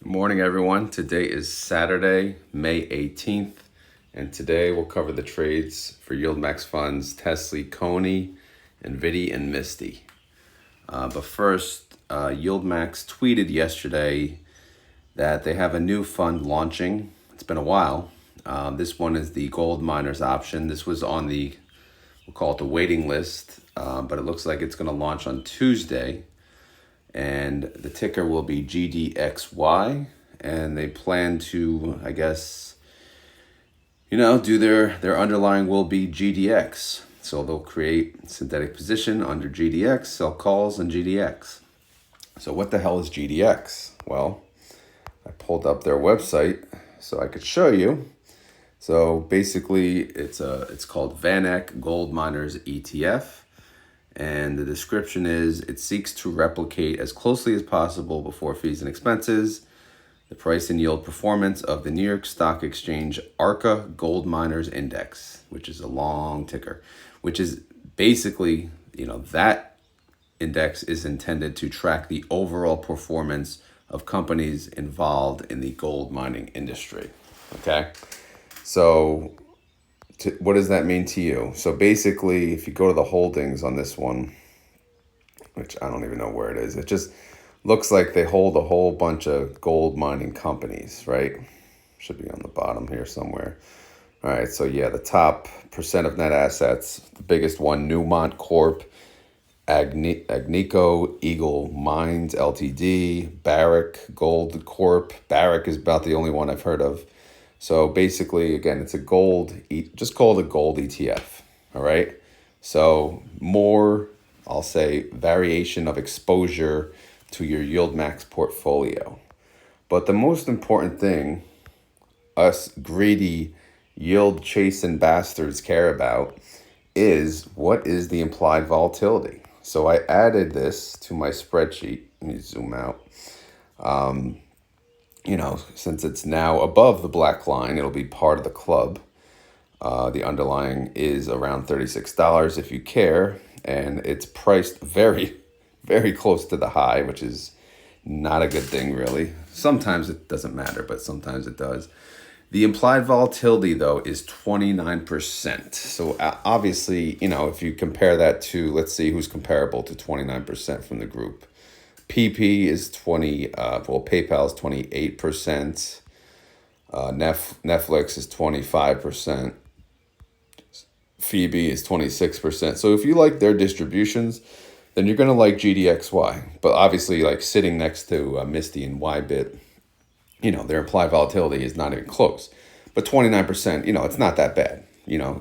Good morning, everyone. Today is Saturday, May 18th, and today we'll cover the trades for YieldMax funds, TSLY, CONY, NVDY, and MSTY. But first, YieldMax tweeted yesterday that they have a new fund launching. It's been a while. This one is the gold miners option. This was on the, we'll call it the waiting list, but it looks like it's going to launch on Tuesday. And the ticker will be GDXY, and they plan to, I guess, do their underlying will be GDX. So they'll create synthetic position under GDX, sell calls on GDX. So what the hell is GDX? Well, I pulled up their website so I could show you. So basically, it's called VanEck Gold Miners ETF. And the description is, it seeks to replicate as closely as possible before fees and expenses the price and yield performance of the New York Stock Exchange ARCA Gold Miners Index, which is a long ticker, which is basically, that index is intended to track the overall performance of companies involved in the gold mining industry. Okay, so what does that mean to you? So basically, if you go to the holdings on this one, which I don't even know where it is, it just looks like they hold a whole bunch of gold mining companies, right? Should be on the bottom here somewhere. All right, so yeah, the top percent of net assets, the biggest one, Newmont Corp, Agnico Eagle Mines Ltd, Barrick Gold Corp. Barrick is about the only one I've heard of. So basically, again, it's a just call it a gold ETF, all right? So more, I'll say, variation of exposure to your YieldMax portfolio. But the most important thing us greedy yield chasing bastards care about is, what is the implied volatility? So I added this to my spreadsheet. Let me zoom out. Since it's now above the black line, it'll be part of the club. The underlying is around $36 if you care, and it's priced very, very close to the high, which is not a good thing, really. Sometimes it doesn't matter, but sometimes it does. The implied volatility, though, is 29%. So obviously, if you compare that to, let's see who's comparable to 29% from the group. PP is 20, PayPal is 28%, Netflix is 25%, Phoebe is 26%. So if you like their distributions, then you're going to like GDXY. But obviously, like sitting next to MSTY and YBIT, their implied volatility is not even close. But 29%, it's not that bad,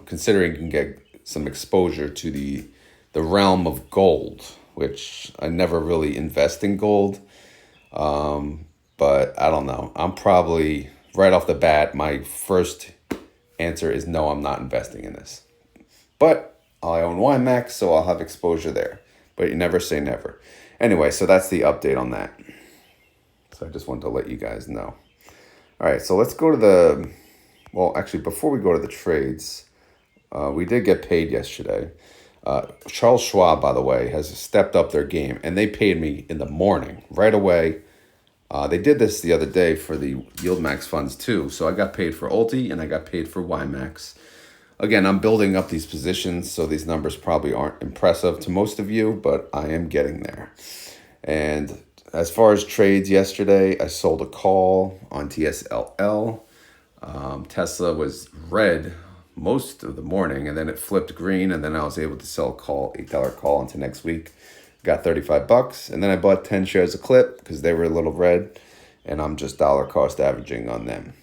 considering you can get some exposure to the realm of gold, which I never really invest in gold. But I don't know. I'm probably, right off the bat, my first answer is no, I'm not investing in this. But I own YieldMax, so I'll have exposure there. But you never say never. Anyway, so that's the update on that. So I just wanted to let you guys know. All right, so let's go to before we go to the trades, we did get paid yesterday. Charles Schwab, by the way, has stepped up their game, and they paid me in the morning, right away. They did this the other day for the YieldMax funds too. So I got paid for Ulti and I got paid for YieldMax. Again, I'm building up these positions, so these numbers probably aren't impressive to most of you, but I am getting there. And as far as trades yesterday, I sold a call on TSLY. Tesla was red most of the morning, and then it flipped green, and then I was able to sell a call, $8 call into next week. Got $35, and then I bought 10 shares a clip because they were a little red, and I'm just dollar cost averaging on them.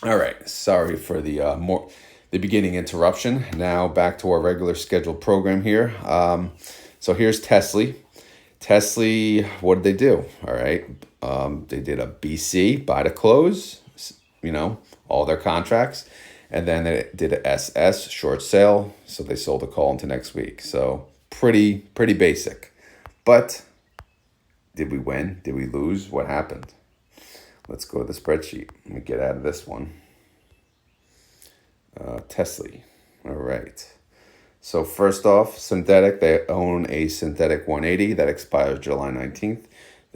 All right, sorry for the beginning interruption. Now back to our regular scheduled program here. So here's TSLY. TSLY, what did they do? All right, they did a BC, buy to close, all their contracts. And then they did a SS, short sale, so they sold a call into next week. So pretty basic. But did we win? Did we lose? What happened? Let's go to the spreadsheet. Let me get out of this one. TSLY. All right. So first off, synthetic. They own a synthetic 180 that expires July 19th.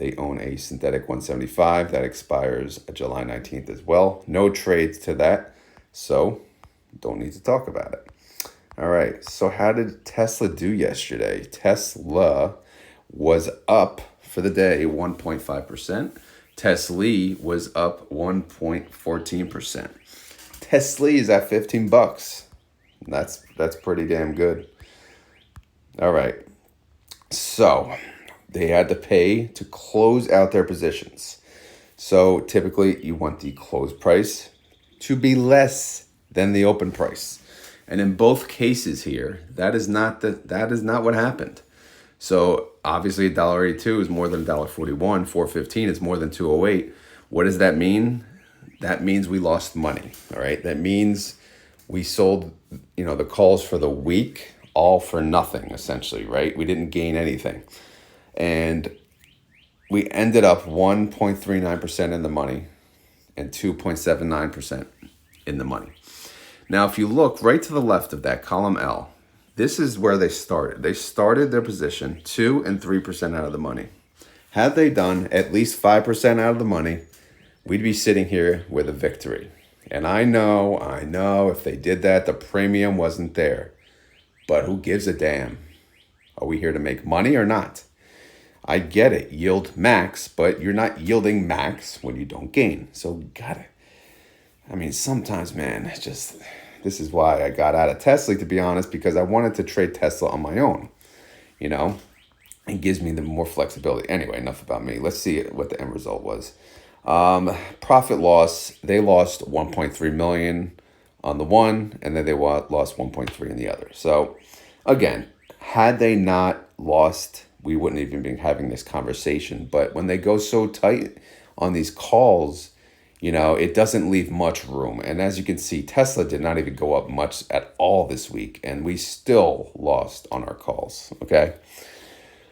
They own a synthetic 175 that expires July 19th as well. No trades to that, so don't need to talk about it. All right, so how did Tesla do yesterday? Tesla was up for the day 1.5%. TSLY was up 1.14%. TSLY is at $15. That's pretty damn good. All right. So they had to pay to close out their positions. So typically you want the close price to be less than the open price. And in both cases here, that is not what happened. So obviously $1.82 is more than $1.41, $4.15 is more than $2.08. What does that mean? That means we lost money. All right. That means we sold, the calls for the week all for nothing, essentially, right? We didn't gain anything. And we ended up 1.39% in the money and 2.79% in the money. Now, if you look right to the left of that, column L, this is where they started. They started their position 2 and 3% out of the money. Had they done at least 5% out of the money, we'd be sitting here with a victory. And I know if they did that, the premium wasn't there. But who gives a damn? Are we here to make money or not? I get it, yield max, but you're not yielding max when you don't gain. So sometimes, man, this is why I got out of Tesla, to be honest, because I wanted to trade Tesla on my own. It gives me the more flexibility. Anyway, enough about me. Let's see what the end result was. Profit loss, they lost 1.3 million on the one, and then they lost 1.3 in the other. So again, had they not lost, we wouldn't even be having this conversation. But when they go so tight on these calls, it doesn't leave much room. And as you can see, Tesla did not even go up much at all this week, and we still lost on our calls. Okay.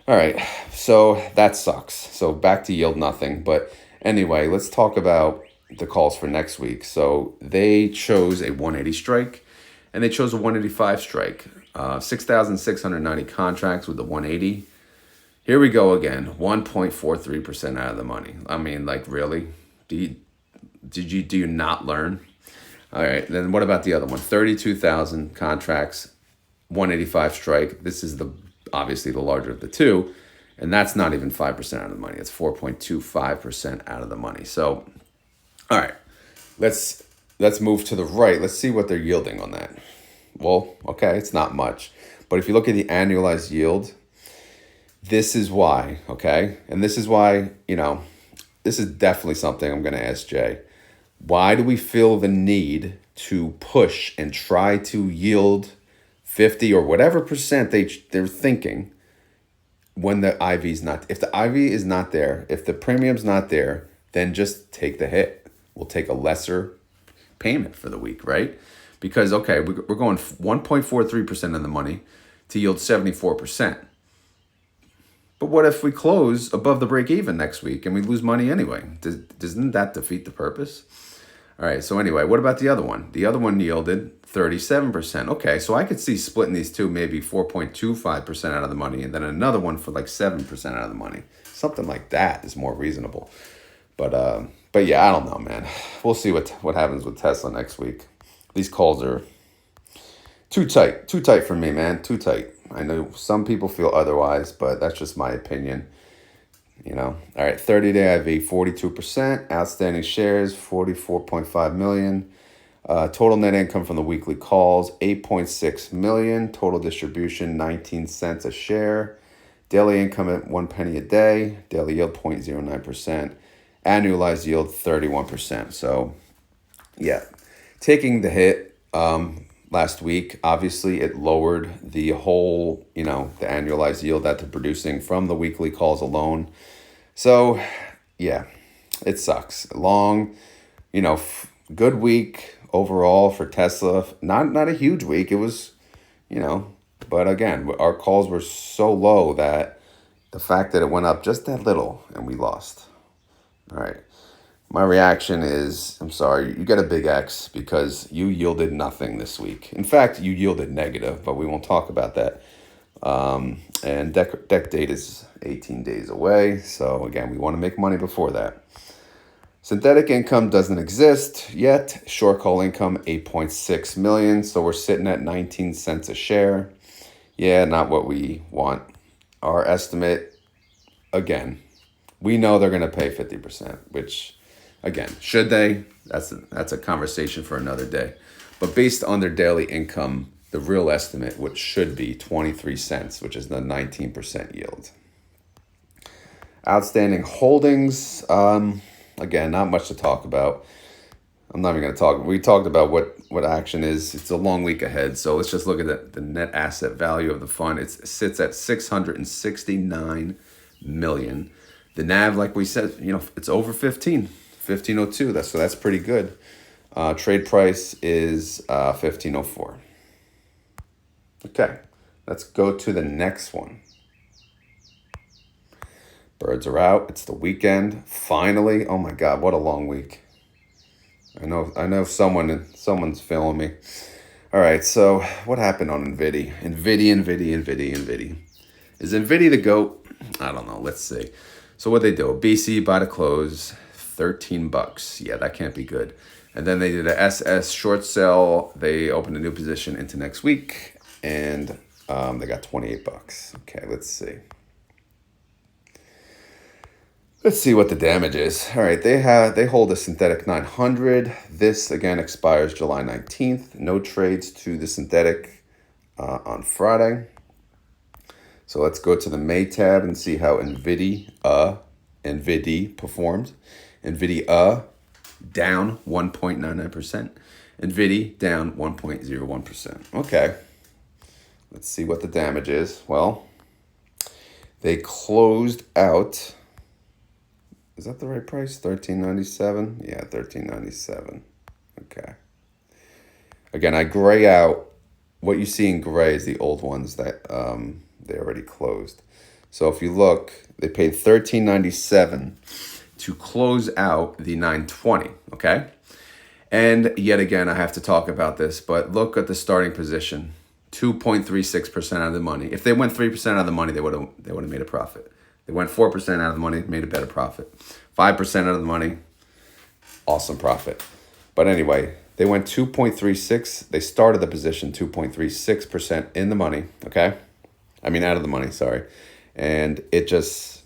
All right. So that sucks. So back to yield nothing. But anyway, let's talk about the calls for next week. So they chose a 180 strike and they chose a 185 strike. 6,690 contracts with the 180. Here we go again. 1.43% out of the money. Really? Do you not learn? All right. Then what about the other one? 32,000 contracts, 185 strike. This is obviously the larger of the two. And that's not even 5% out of the money. It's 4.25% out of the money. So, all right, let's move to the right. Let's see what they're yielding on that. Well, okay, it's not much. But if you look at the annualized yield, this is why, okay? And this is why, this is definitely something I'm going to ask Jay. Why do we feel the need to push and try to yield 50 or whatever percent they're thinking when the IV is not? If the IV is not there, if the premium's not there, then just take the hit. We'll take a lesser payment for the week, right? Because, okay, we're going 1.43% of the money to yield 74%. But what if we close above the break even next week and we lose money anyway? Doesn't that defeat the purpose? All right, so anyway, what about the other one? The other one yielded 37%. Okay, so I could see splitting these two, maybe 4.25% out of the money, and then another one for like 7% out of the money. Something like that is more reasonable. But yeah, I don't know, man. We'll see what happens with Tesla next week. These calls are too tight for me, man. Too tight. I know some people feel otherwise, but that's just my opinion. All right, 30-day IV, 42%. Outstanding shares, 44.5 million. Total net income from the weekly calls, 8.6 million. Total distribution, 19 cents a share. Daily income at 1 penny a day. Daily yield, 0.09%. Annualized yield, 31%. So, yeah, taking the hit last week, obviously it lowered the whole, the annualized yield that they're producing from the weekly calls alone. So, yeah, it sucks. Long, good week overall for Tesla. Not a huge week. It was, but again, our calls were so low that the fact that it went up just that little and we lost. All right. My reaction is, I'm sorry, you get a big X because you yielded nothing this week. In fact, you yielded negative, but we won't talk about that. And deck date is 18 days away. So again, we want to make money before that. Synthetic income doesn't exist yet. Short call income, 8.6 million. So we're sitting at 19 cents a share. Yeah, not what we want. Our estimate, again, we know they're going to pay 50%, which, again, should they? That's a conversation for another day. But based on their daily income, the real estimate, which should be 23 cents, which is the 19% yield. Outstanding holdings, again, not much to talk about. I'm not even going to talk. We talked about what action is. It's a long week ahead. So let's just look at the net asset value of the fund. It sits at 669 million. The NAV, like we said, it's over 1502. That's pretty good. Trade price is 1504. Okay, let's go to the next one. Birds are out. It's the weekend. Finally. Oh my God, what a long week. I know someone's feeling me. All right, so what happened on NVDY? NVDY. Is NVDY the GOAT? I don't know. Let's see. So what they do? BC by the close, $13. Yeah, that can't be good. And then they did a SS short sell. They opened a new position into next week, and they got $28. Okay, let's see. Let's see what the damage is. All right, they hold a synthetic 900. This again expires July 19th. No trades to the synthetic on Friday. So let's go to the May tab and see how NVDY performed. NVDY down 1.99%. NVDY down 1.01%. Okay. Let's see what the damage is. Well, they closed out. Is that the right price? $13.97? Yeah, $13.97. Okay. Again, I gray out. What you see in gray is the old ones that they already closed. So if you look, they paid $13.97 to close out the 920. Okay. And yet again, I have to talk about this, but look at the starting position. 2.36% of the money. If they went 3% of the money, they would have made a profit. They went 4% out of the money, made a better profit. 5% out of the money, awesome profit. But anyway, they went 2.36. They started the position 2.36% in the money, okay? I mean, out of the money, sorry. And it just,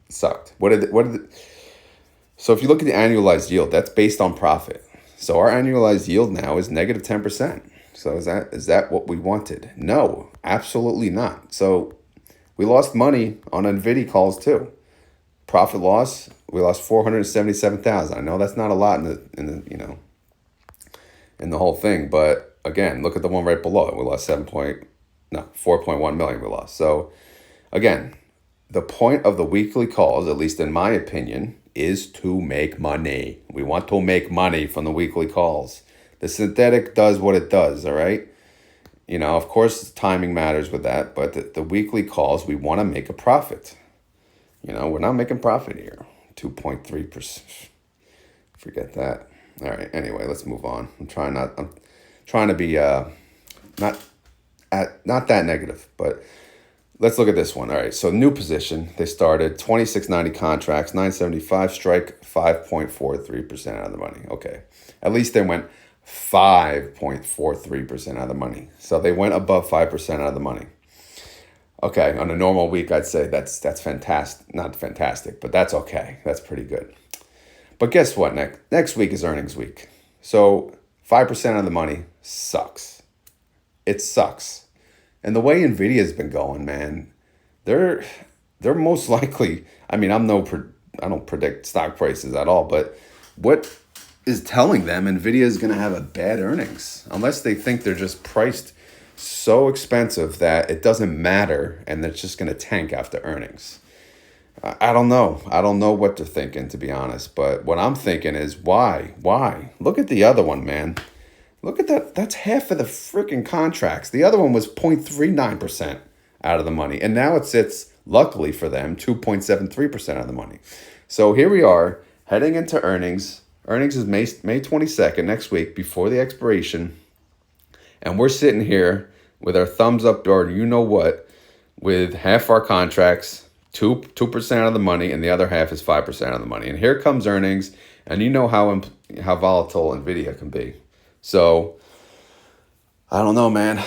sucked. So if you look at the annualized yield, that's based on profit. So our annualized yield now is negative 10%. So is that what we wanted? No, absolutely not. So we lost money on NVDY calls too. Profit loss, we lost 477,000. I know that's not a lot in the whole thing, but again, look at the one right below it. We lost 4.1 million we lost. So again, the point of the weekly calls, at least in my opinion, is to make money. We want to make money from the weekly calls. The synthetic does what it does, all right? Of course, timing matters with that, but the weekly calls, we want to make a profit. We're not making profit here. 2.3%. Forget that. All right. Anyway, let's move on. I'm trying to be not that negative, but let's look at this one. All right. So new position. They started 2690 contracts, 975 strike, 5.43% out of the money. Okay. At least they went 5.43% out of the money. So they went above 5% out of the money. Okay, on a normal week, I'd say that's fantastic. Not fantastic, but that's okay. That's pretty good. But guess what? Next week is earnings week. So 5% of the money sucks. It sucks. And the way NVIDIA has been going, man, they're most likely, I mean, I don't predict stock prices at all, but what is telling them NVIDIA is going to have a bad earnings unless they think they're just priced so expensive that it doesn't matter and it's just going to tank after earnings. I don't know. I don't know what they're thinking, to be honest. But what I'm thinking is, why? Look at the other one, man. Look at that. That's half of the freaking contracts. The other one was 0.39% out of the money. And now it sits, luckily for them, 2.73% of the money. So here we are heading into earnings. Earnings is May 22nd, next week, before the expiration. And we're sitting here with our thumbs up or you know what, with half our contracts, 2% of the money, and the other half is 5% of the money. And here comes earnings, and you know how volatile NVIDIA can be. So I don't know, man.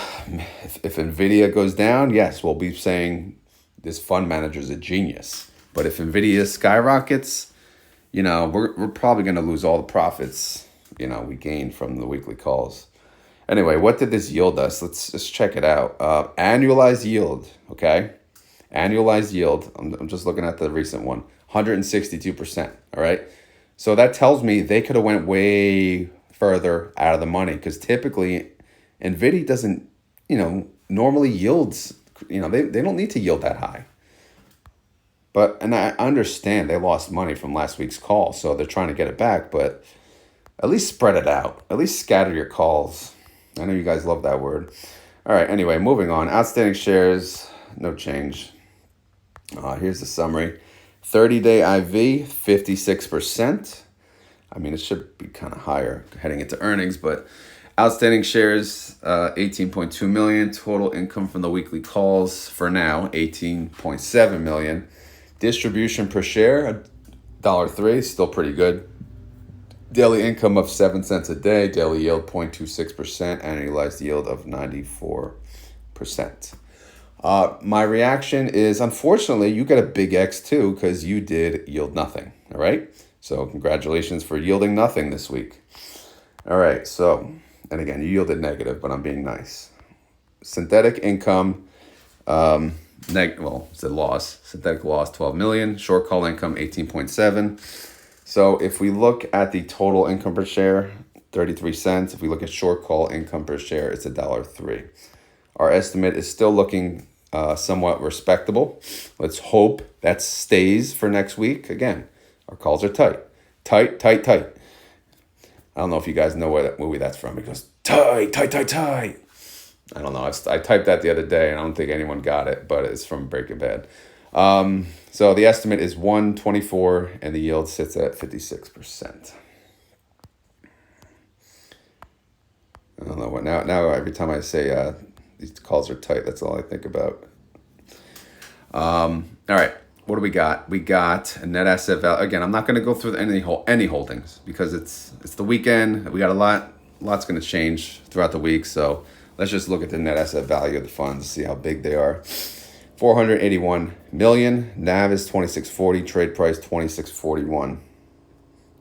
If NVIDIA goes down, yes, we'll be saying this fund manager is a genius. But if NVIDIA skyrockets, we're probably going to lose all the profits, we gained from the weekly calls. Anyway, what did this yield us? Let's check it out. Annualized yield, okay? Annualized yield, I'm just looking at the recent one, 162%, all right? So that tells me they could have went way further out of the money because typically NVIDIA doesn't, normally yields, they don't need to yield that high. And I understand they lost money from last week's call, so they're trying to get it back, but at least spread it out. At least scatter your calls. I know you guys love that word. All right, anyway, moving on. Outstanding shares, no change. Here's the summary. 30-day IV, 56%. I mean, it should be kind of higher heading into earnings, but outstanding shares, 18.2 million. Total income from the weekly calls for now, 18.7 million. Distribution per share, $1.03, still pretty good. Daily income of 7 cents a day. Daily yield 0.26%. Annualized yield of 94%. My reaction is, unfortunately, you get a big X too because you did yield nothing. All right. So congratulations for yielding nothing this week. All right. So, and again, you yielded negative, but I'm being nice. Synthetic income, it's a loss. Synthetic loss 12 million. Short call income 18.7. So if we look at the total income per share, 33 cents. If we look at short call income per share, it's $1.03. Our estimate is still looking somewhat respectable. Let's hope that stays for next week. Again, our calls are tight. Tight. I don't know if you guys know where that movie that's from. It goes, tight. I don't know. I typed that the other day, and I don't think anyone got it, but it's from Breaking Bad. So the estimate is 124, and the yield sits at 56%. I don't know what now. Every time I say these calls are tight, that's all I think about. All right, what do we got? We got a net asset value. Again, I'm not going to go through any holdings because it's the weekend. We got lots going to change throughout the week. So let's just look at the net asset value of the funds, see how big they are. 481 million. NAV is 2640. Trade price 2641.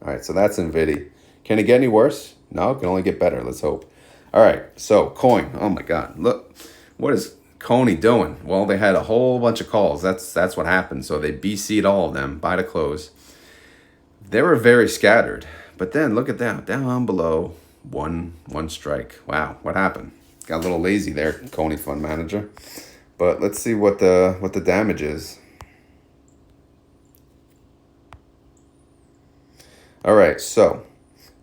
All right, so that's NVIDIA. Can it get any worse? No, it can only get better. Let's hope. All right, so coin. Oh my God, look, what is CONY doing? Well, they had a whole bunch of calls. That's what happened. So they BC'd all of them by the close. They were very scattered, but then look at that down below, one strike. Wow, what happened? Got a little lazy there, CONY fund manager. But let's see what the damage is. All right, so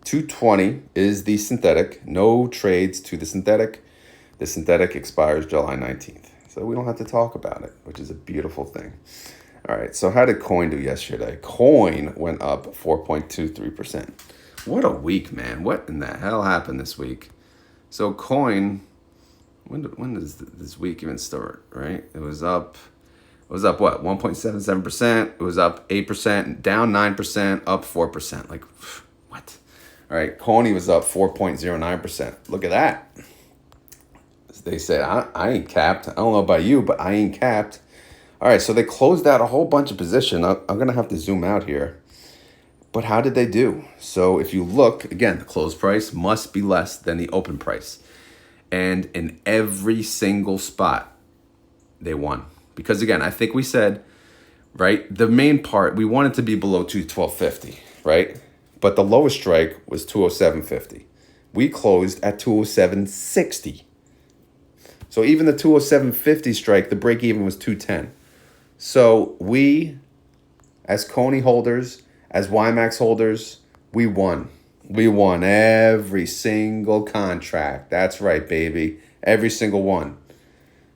220 is the synthetic. No trades to the synthetic. The synthetic expires July 19th. So we don't have to talk about it, which is a beautiful thing. All right, so how did coin do yesterday? Coin went up 4.23%. What a week, man. What in the hell happened this week? So coin, when does this week even start, right? It was up what? 1.77%. It was up 8%, down 9%, up 4%. Like, what? All right, CONY was up 4.09%. Look at that. They said, I ain't capped. I don't know about you, but I ain't capped. All right, so they closed out a whole bunch of position. I'm going to have to zoom out here. But how did they do? So if you look, again, the close price must be less than the open price. And in every single spot, they won. Because again, I think we said, right, the main part, we wanted to be below 212.50, right? But the lowest strike was 207.50. We closed at 207.60. So even the 207.50 strike, the break even was 210. So we, as CONY holders, as YieldMax holders, we won. We won every single contract. That's right, baby. Every single one.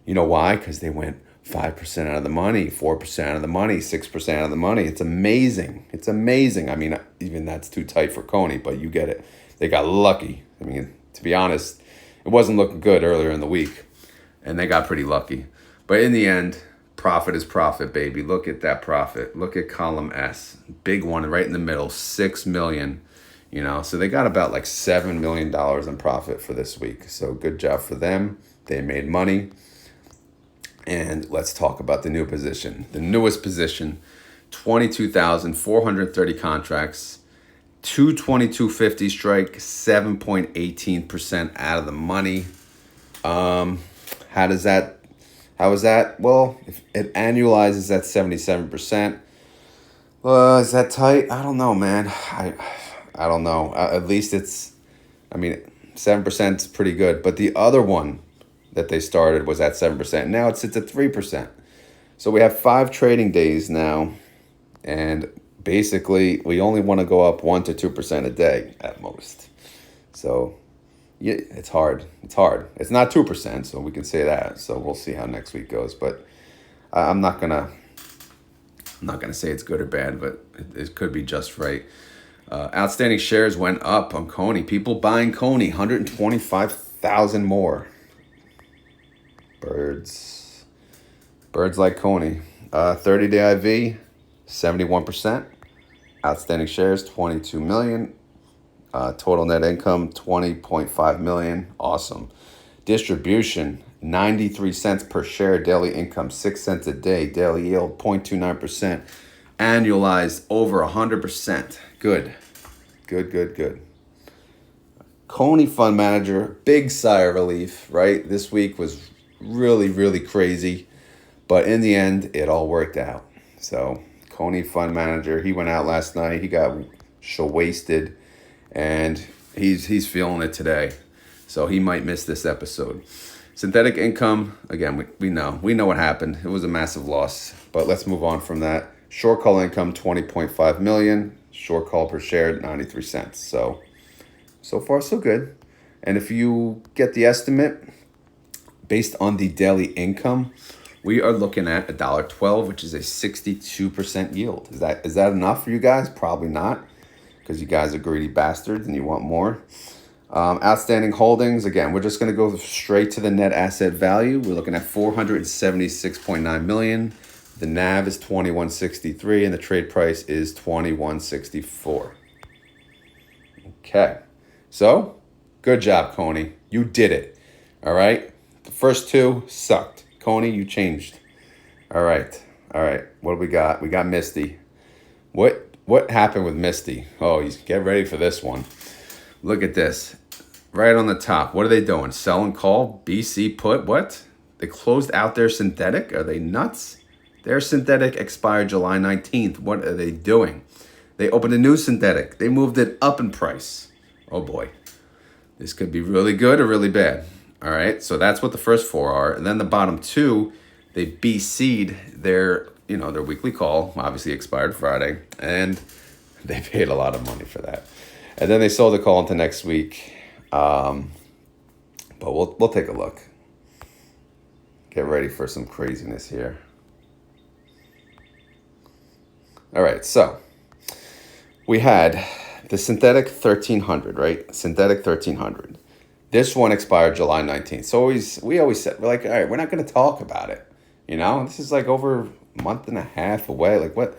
You know why? Because they went 5% out of the money, 4% out of the money, 6% out of the money. It's amazing. It's amazing. I mean, even that's too tight for CONY, but you get it. They got lucky. I mean, to be honest, it wasn't looking good earlier in the week. and they got pretty lucky. But in the end, profit is profit, baby. Look at that profit. Look at column S, big one right in the middle, 6 million. You know, so they got about like $7 million in profit for this week. So good job for them. They made money. And let's talk about the new position. The newest position, 22,430 contracts, 222.50 strike, 7.18% out of the money. How is that? Well, if it annualizes at 77%. Is that tight? I don't know, man. I don't know. At least it's, 7% is pretty good. But the other one that they started was at 7%. Now it sits at 3%. So we have 5 trading days now. And basically, we only want to go up 1 to 2% a day at most. So yeah, it's hard. It's hard. It's not 2%, so we can say that. So we'll see how next week goes. But I'm not gonna say it's good or bad, but it could be just right. Outstanding shares went up on CONY. People buying CONY, 125,000 more. Birds like CONY. 30-day IV, 71%. Outstanding shares, 22 million. Total net income, 20.5 million. Awesome. Distribution, 93 cents per share. Daily income, 6 cents a day. Daily yield, 0.29%. Annualized over 100%. Good. CONY fund manager, big sigh of relief, right? This week was really, really crazy. But in the end, it all worked out. So CONY fund manager, he went out last night. He got wasted. And he's feeling it today. So he might miss this episode. Synthetic income, again, we know what happened. It was a massive loss. But let's move on from that. Short call income, 20.5 million. Short call per share, 93 cents. So far, so good. And if you get the estimate, based on the daily income, we are looking at $1.12, which is a 62% yield. Is that enough for you guys? Probably not, because you guys are greedy bastards and you want more. Outstanding holdings, again, we're just going to go straight to the net asset value. We're looking at 476.9 million. The NAV is 2163 and the trade price is 2164. Okay, so good job, CONY. You did it. All right, the first 2 sucked. CONY, you changed. All right. What do we got? We got MSTY. What happened with MSTY? Oh, get ready for this one. Look at this. Right on the top. What are they doing? Sell and call? BC put? What? They closed out their synthetic? Are they nuts? Their synthetic expired July 19th. What are they doing? They opened a new synthetic. They moved it up in price. Oh boy. This could be really good or really bad. All right. So that's what the first 4 are. And then the bottom 2, they BC'd their weekly call, obviously expired Friday, and they paid a lot of money for that. And then they sold the call into next week. But we'll take a look. Get ready for some craziness here. All right, so we had the synthetic 1300, right? Synthetic 1300. This one expired July 19th. So we always said, we're like, all right, we're not going to talk about it. This is like over a month and a half away. Like, what?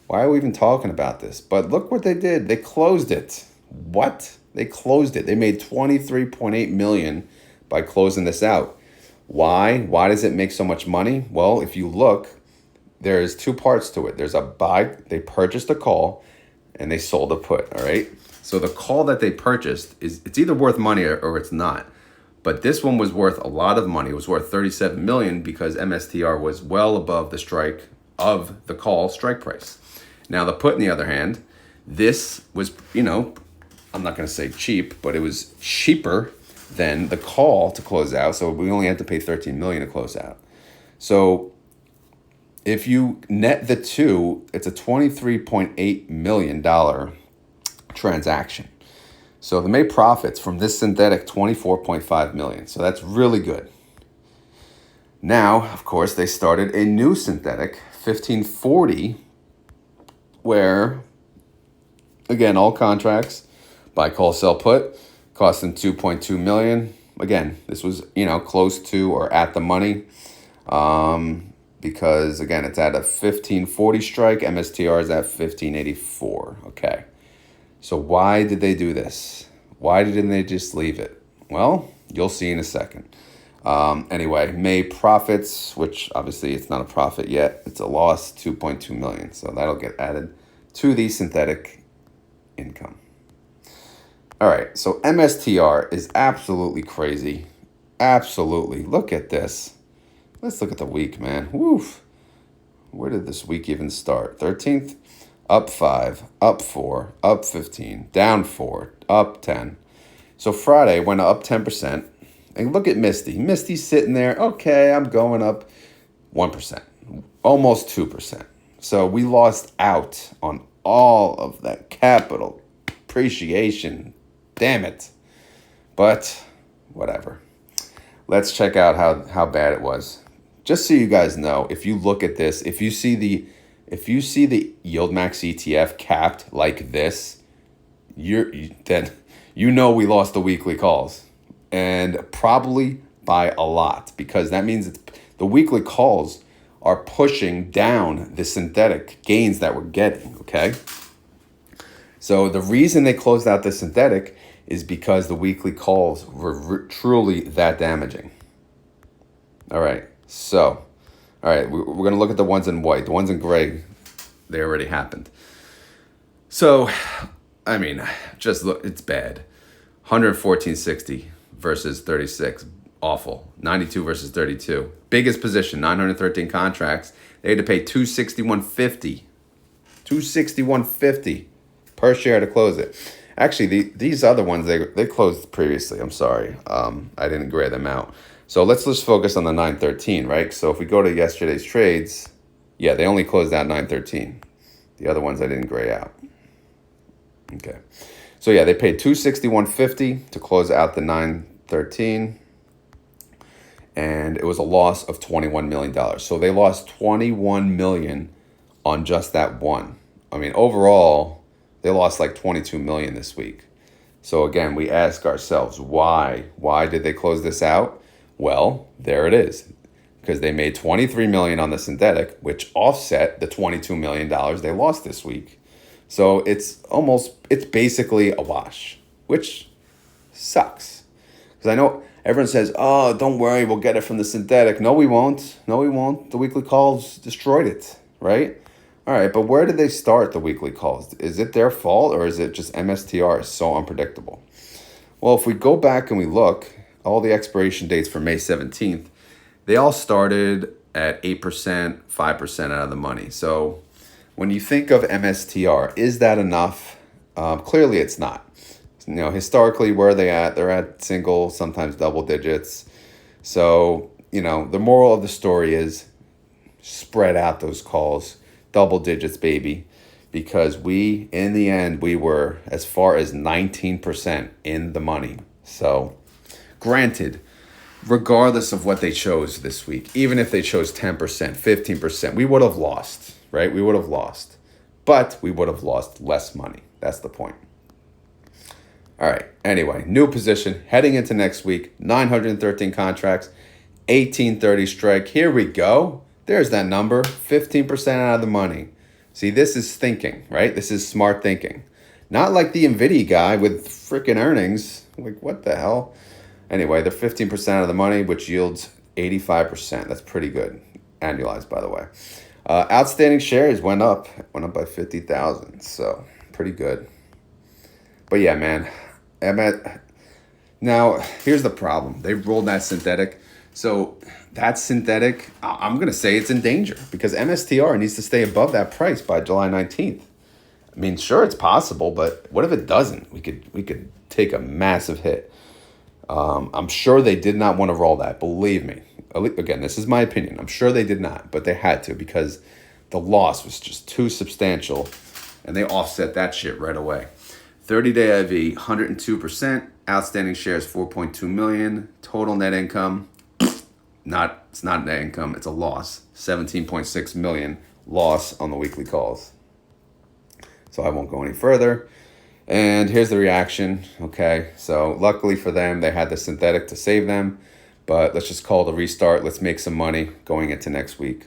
Why are we even talking about this? But look what they did. They closed it. What? They closed it. They made 23.8 million by closing this out. Why? Why does it make so much money? Well, if you look, there's 2 parts to it. There's a buy. They purchased a call, and they sold a put. All right. So the call that they purchased it's either worth money or it's not. But this one was worth a lot of money. It was worth 37 million because MSTR was well above the strike of the call strike price. Now the put, on the other hand, this was, I'm not going to say cheap, but it was cheaper than the call to close out. So we only had to pay 13 million to close out. So if you net the 2, it's a $23.8 million transaction. So they made profits from this synthetic 24.5 million. So that's really good. Now, of course, they started a new synthetic, 1540, where, again, all contracts, buy, call, sell, put, costing 2.2 million. again, this was, close to or at the money. Because again, it's at a 1540 strike. MSTR is at 1584. Okay. So why did they do this? Why didn't they just leave it? Well, you'll see in a second. Anyway, May profits, which obviously it's not a profit yet. It's a loss, 2.2 million. So that'll get added to the synthetic income. All right. So MSTR is absolutely crazy. Absolutely. Look at this. Let's look at the week, man. Woof. Where did this week even start? 13th, up 5, up 4, up 15, down 4, up 10. So Friday went up 10%. And look at Misty. Misty's sitting there. Okay, I'm going up 1%, almost 2%. So we lost out on all of that capital appreciation. Damn it. But whatever. Let's check out how bad it was. Just so you guys know, if you look at this, if you see the YieldMax ETF capped like this, then you know we lost the weekly calls, and probably by a lot, because that means the weekly calls are pushing down the synthetic gains that we're getting. Okay, so the reason they closed out the synthetic is because the weekly calls were truly that damaging. All right. So, all right, we're going to look at the ones in white. The ones in gray, they already happened. So, I mean, just look, it's bad. 114.60 versus 36, awful. 92 versus 32. Biggest position, 913 contracts. They had to pay 261.50. 261.50 per share to close it. Actually, these other ones, they closed previously. I'm sorry. I didn't gray them out. So let's just focus on the 913, right? So if we go to yesterday's trades, yeah, they only closed out 913. The other ones I didn't gray out. Okay. So yeah, they paid $261.50 to close out the 913. And it was a loss of $21 million. So they lost $21 million on just that one. I mean, overall, they lost like $22 million this week. So again, we ask ourselves, why? Why did they close this out? Well, there it is, because they made $23 million on the synthetic, which offset the $22 million they lost this week. So it's basically a wash, which sucks. Because I know everyone says, oh, don't worry, we'll get it from the synthetic. No, we won't. No, we won't. The weekly calls destroyed it, right? All right, but where did they start the weekly calls? Is it their fault, or is it just MSTR is so unpredictable? Well, if we go back and we look, all the expiration dates for May 17th, they all started at 8%, 5% out of the money. So when you think of MSTR, is that enough? Clearly it's not. Historically, where are they at? They're at single, sometimes double digits. So, the moral of the story is spread out those calls, double digits, baby. Because in the end, we were as far as 19% in the money. So, granted, regardless of what they chose this week, even if they chose 10%, 15%, we would have lost, right? We would have lost. But we would have lost less money. That's the point. All right. Anyway, new position heading into next week, 913 contracts, 1830 strike. Here we go. There's that number, 15% out of the money. See, this is thinking, right? This is smart thinking. Not like the NVDY guy with freaking earnings. Like, what the hell? Anyway, they're 15% of the money, which yields 85%. That's pretty good. Annualized, by the way. Outstanding shares went up by 50,000. So, pretty good. But yeah, man. Now, here's the problem. They rolled that synthetic. So that synthetic, I'm going to say it's in danger because MSTR needs to stay above that price by July 19th. I mean, sure, it's possible, but what if it doesn't? We could take a massive hit. I'm sure they did not want to roll that. Believe me. Again, this is my opinion. I'm sure they did not, but they had to because the loss was just too substantial, and they offset that shit right away. 30-day IV, 102%. Outstanding shares, 4.2 million. Total net income, it's not net income. It's a loss. 17.6 million loss on the weekly calls. So I won't go any further. And here's the reaction. Okay, so luckily for them, they had the synthetic to save them. But let's just call it a restart. Let's make some money going into next week.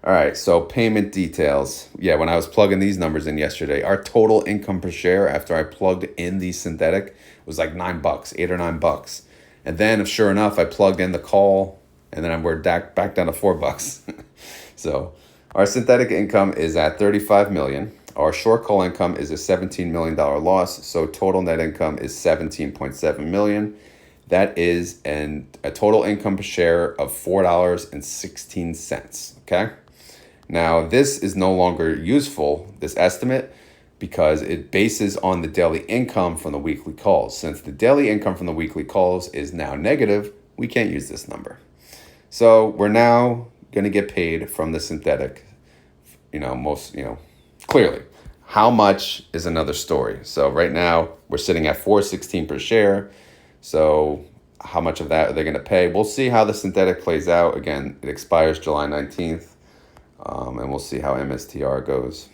All right, so payment details. Yeah, when I was plugging these numbers in yesterday, our total income per share after I plugged in the synthetic was like $9, $8 or $9. And then, sure enough, I plugged in the call, and then we're back down to $4. So our synthetic income is at 35 million. Our short call income is a $17 million loss. So total net income is 17.7 million. That is a total income per share of $4.16. Okay. Now, this is no longer useful, this estimate, because it bases on the daily income from the weekly calls. Since the daily income from the weekly calls is now negative, we can't use this number. So we're now going to get paid from the synthetic, clearly. How much is another story. So right now we're sitting at $4.16 per share. So how much of that are they going to pay? We'll see how the synthetic plays out. Again, it expires July 19th. And we'll see how MSTR goes.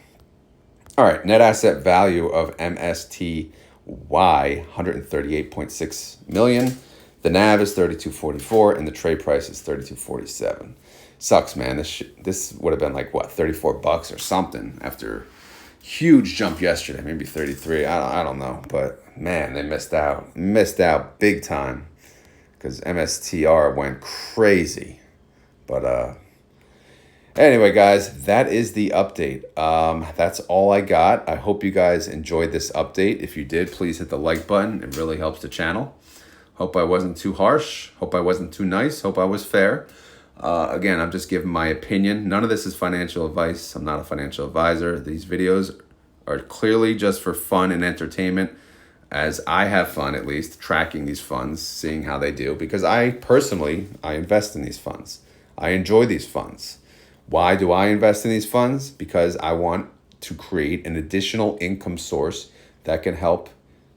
All right, net asset value of MSTY, 138.6 million. The NAV is 32.44 and the trade price is 32.47. Sucks, man. This would have been like what, $34 or something after huge jump yesterday, maybe 33. I don't know, but man, they missed out big time because MSTR went crazy. But anyway, guys, that is the update. That's all I got. I hope you guys enjoyed this update. If you did, please hit the like button. It really helps the channel. Hope I wasn't too harsh. Hope I wasn't too nice. Hope I was fair. Again, I'm just giving my opinion. None of this is financial advice. I'm not a financial advisor. These videos are clearly just for fun and entertainment, as I have fun, at least, tracking these funds, seeing how they do, because I invest in these funds. I enjoy these funds. Why do I invest in these funds? Because I want to create an additional income source that can help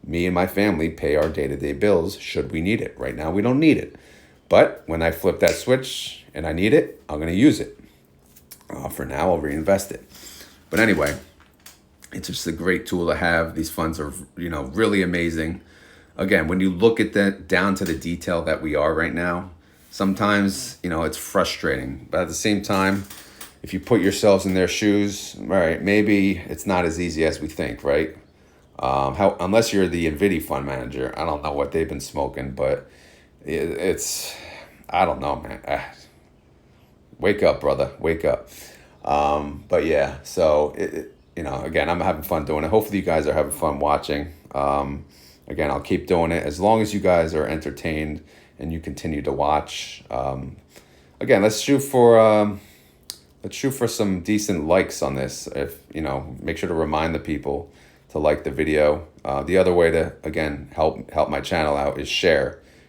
me and my family pay our day-to-day bills should we need it. Right now, we don't need it. But when I flip that switch and I need it, I'm going to use it. For now, I'll reinvest it. But anyway, it's just a great tool to have. These funds are, really amazing. Again, when you look at that down to the detail that we are right now, sometimes, it's frustrating. But at the same time, if you put yourselves in their shoes, all right, maybe it's not as easy as we think, right? Unless you're the NVDY fund manager. I don't know what they've been smoking, but it's I don't know, man. Wake up, brother. Wake up. But yeah, so, again, I'm having fun doing it. Hopefully you guys are having fun watching. Again, I'll keep doing it as long as you guys are entertained and you continue to watch. Again, let's shoot for some decent likes on this. Make sure to remind the people to like the video. The other way to, again, help my channel out is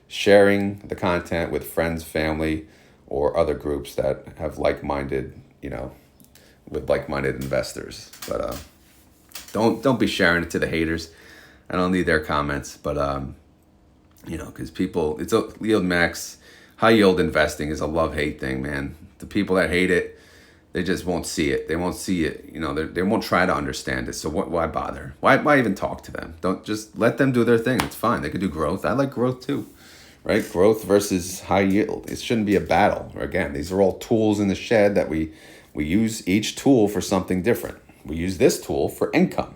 sharing the content with friends, family, or other groups that have like-minded investors. But don't be sharing it to the haters. I don't need their comments, but because people, it's a YieldMax, high yield investing is a love-hate thing, man. The people that hate it, they just won't see it. They won't see it. They won't try to understand it. So why bother? Why even talk to them? Don't, just let them do their thing. It's fine. They could do growth. I like growth too, right? Growth versus high yield. It shouldn't be a battle. Again, these are all tools in the shed that we use each tool for something different. We use this tool for income.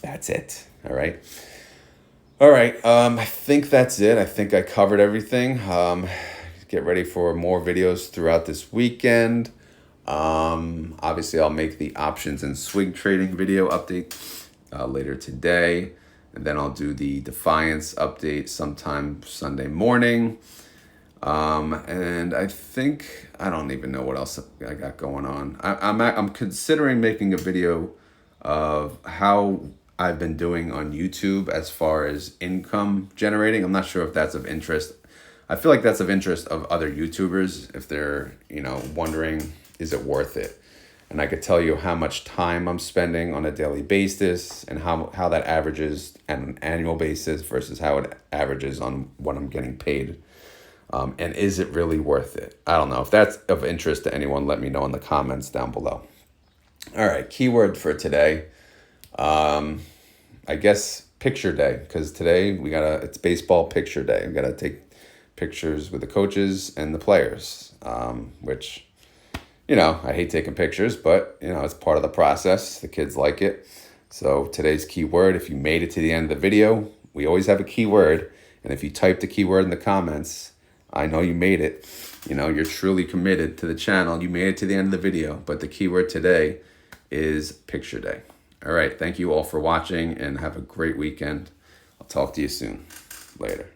That's it. All right. I think that's it. I think I covered everything. Get ready for more videos throughout this weekend. Obviously, I'll make the options and swing trading video update later today. And then I'll do the Defiance update sometime Sunday morning. And I think, I don't even know what else I got going on. I'm considering making a video of how I've been doing on YouTube as far as income generating. I'm not sure if that's of interest. I feel like that's of interest of other YouTubers if they're, wondering, is it worth it? And I could tell you how much time I'm spending on a daily basis and how that averages on an annual basis versus how it averages on what I'm getting paid. And is it really worth it? I don't know. If that's of interest to anyone, let me know in the comments down below. All right, keyword for today. I guess picture day, because today it's baseball picture day. We gotta take pictures with the coaches and the players, which, I hate taking pictures, but it's part of the process. The kids like it. So today's keyword, if you made it to the end of the video, we always have a keyword. And if you type the keyword in the comments, I know you made it. You're truly committed to the channel. You made it to the end of the video, but the keyword today is picture day. All right. Thank you all for watching and have a great weekend. I'll talk to you soon. Later.